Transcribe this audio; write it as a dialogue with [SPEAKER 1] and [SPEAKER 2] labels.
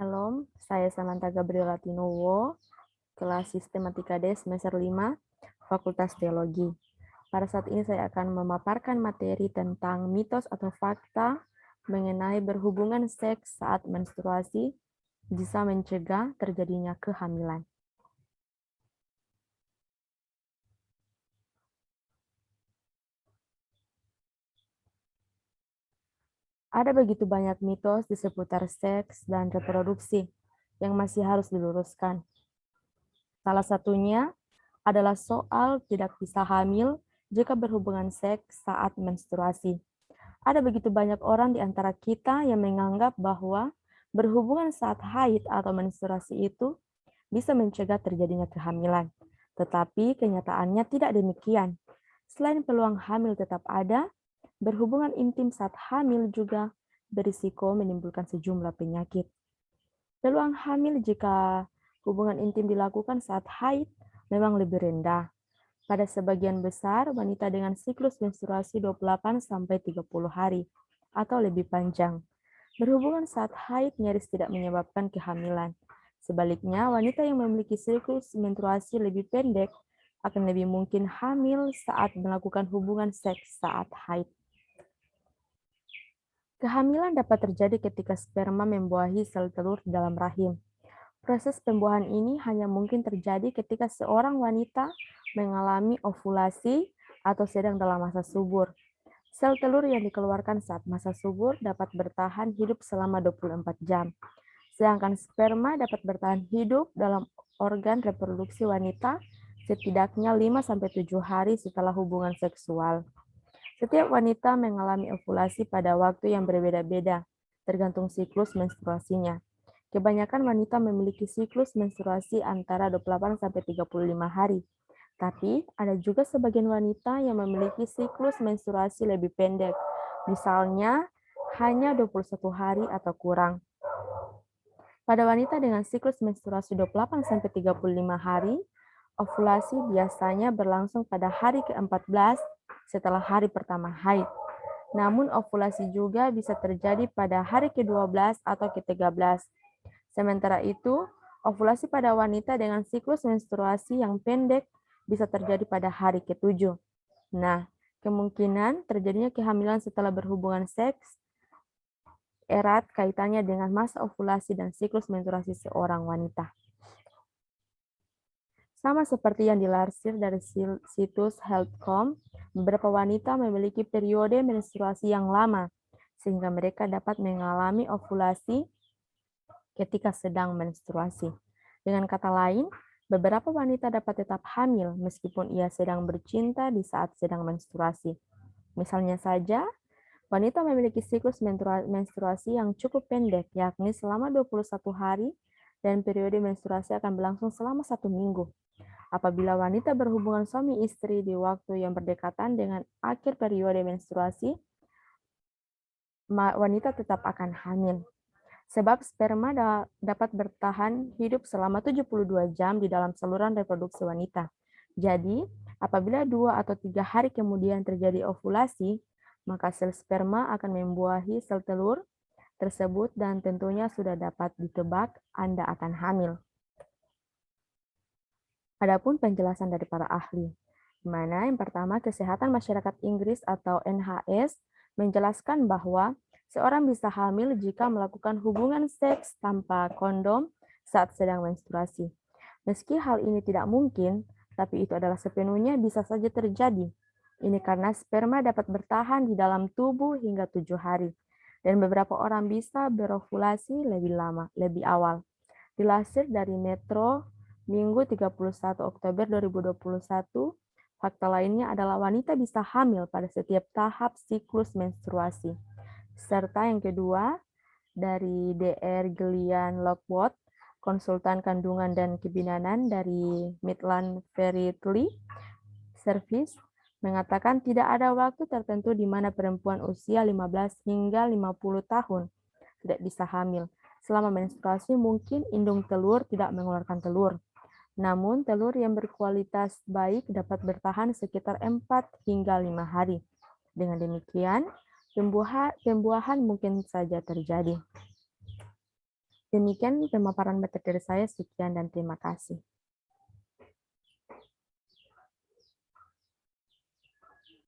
[SPEAKER 1] Shalom, saya Samantha Gabriela Tinowo, kelas Sistematika D semester 5, Fakultas Teologi. Pada saat ini saya akan memaparkan materi tentang mitos atau fakta mengenai berhubungan seks saat menstruasi bisa mencegah terjadinya kehamilan. Ada begitu banyak mitos di seputar seks dan reproduksi yang masih harus diluruskan. Salah satunya adalah soal tidak bisa hamil jika berhubungan seks saat menstruasi. Ada begitu banyak orang di antara kita yang menganggap bahwa berhubungan saat haid atau menstruasi itu bisa mencegah terjadinya kehamilan. Tetapi kenyataannya tidak demikian. Selain peluang hamil tetap ada, berhubungan intim saat hamil juga berisiko menimbulkan sejumlah penyakit. Peluang hamil jika hubungan intim dilakukan saat haid memang lebih rendah. Pada sebagian besar, wanita dengan siklus menstruasi 28-30 hari atau lebih panjang. Berhubungan saat haid nyaris tidak menyebabkan kehamilan. Sebaliknya, wanita yang memiliki siklus menstruasi lebih pendek akan lebih mungkin hamil saat melakukan hubungan seks saat haid. Kehamilan dapat terjadi ketika sperma membuahi sel telur di dalam rahim. Proses pembuahan ini hanya mungkin terjadi ketika seorang wanita mengalami ovulasi atau sedang dalam masa subur. Sel telur yang dikeluarkan saat masa subur dapat bertahan hidup selama 24 jam. Sedangkan sperma dapat bertahan hidup dalam organ reproduksi wanita setidaknya 5-7 hari setelah hubungan seksual. Setiap wanita mengalami ovulasi pada waktu yang berbeda-beda, tergantung siklus menstruasinya. Kebanyakan wanita memiliki siklus menstruasi antara 28-35 hari. Tapi ada juga sebagian wanita yang memiliki siklus menstruasi lebih pendek, misalnya hanya 21 hari atau kurang. Pada wanita dengan siklus menstruasi 28-35 hari, ovulasi biasanya berlangsung pada hari ke-14 setelah hari pertama haid. Namun ovulasi juga bisa terjadi pada hari ke-12 atau ke-13. Sementara itu, ovulasi pada wanita dengan siklus menstruasi yang pendek bisa terjadi pada hari ke-7. Nah, kemungkinan terjadinya kehamilan setelah berhubungan seks erat kaitannya dengan masa ovulasi dan siklus menstruasi seorang wanita. Sama seperti yang dilansir dari situs Health.com, beberapa wanita memiliki periode menstruasi yang lama, sehingga mereka dapat mengalami ovulasi ketika sedang menstruasi. Dengan kata lain, beberapa wanita dapat tetap hamil meskipun ia sedang bercinta di saat sedang menstruasi. Misalnya saja, wanita memiliki siklus menstruasi yang cukup pendek, yakni selama 21 hari, dan periode menstruasi akan berlangsung selama 1 minggu. Apabila wanita berhubungan suami istri di waktu yang berdekatan dengan akhir periode menstruasi, wanita tetap akan hamil. Sebab sperma dapat bertahan hidup selama 72 jam di dalam saluran reproduksi wanita. Jadi, apabila 2 atau 3 hari kemudian terjadi ovulasi, maka sel sperma akan membuahi sel telur tersebut dan tentunya sudah dapat ditebak Anda akan hamil. Adapun penjelasan dari para ahli, di mana yang pertama Kesehatan Masyarakat Inggris atau NHS menjelaskan bahwa seorang bisa hamil jika melakukan hubungan seks tanpa kondom saat sedang menstruasi. Meski hal ini tidak mungkin, tapi itu adalah sepenuhnya bisa saja terjadi. Ini karena sperma dapat bertahan di dalam tubuh hingga 7 hari, dan beberapa orang bisa berovulasi lebih awal. Dilansir dari Metro Minggu 31 Oktober 2021, fakta lainnya adalah wanita bisa hamil pada setiap tahap siklus menstruasi. Serta yang kedua, dari Dr. Gillian Lockwood, konsultan kandungan dan kebidanan dari Midland Fertility Service, mengatakan tidak ada waktu tertentu di mana perempuan usia 15 hingga 50 tahun tidak bisa hamil. Selama menstruasi mungkin indung telur tidak mengeluarkan telur. Namun telur yang berkualitas baik dapat bertahan sekitar 4 hingga 5 hari. Dengan demikian, pembuahan mungkin saja terjadi. Demikian pemaparan materi dari saya, sekian dan terima kasih.